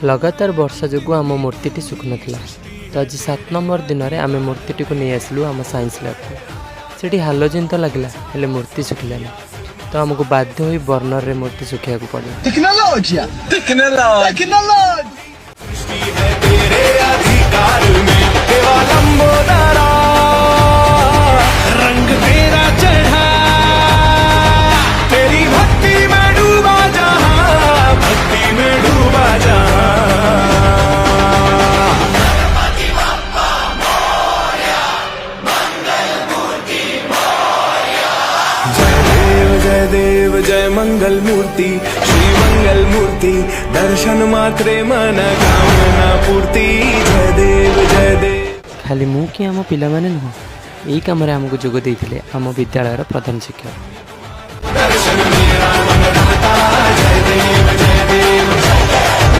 लगातार वर्षा जो आम मूर्ति सुखन तो आज 7 नंबर दिन में आम मूर्ति को नहीं आसलु आम साइंस लैब को से हालोजिन तो लगला हेले मूर्ति सुखिलानी तो आमको बाध्य हो बर्नर रे मूर्ति सुखिया को पड़े। रंग तेरा चढ़ा तेरी भक्ति में डूबा जहां भक्ति में डूबा जहां। जय देव जय मंगल मूर्ति श्री मंगल मूर्ति दर्शन मात्रे मन कामना पूर्ति। जय देव खाली मु कि आम पिला माने नुह यही कम आमको जोग देते आम विद्यालय प्रधान शिक्षक। दर्शन मेरा मन रहता जय देव जय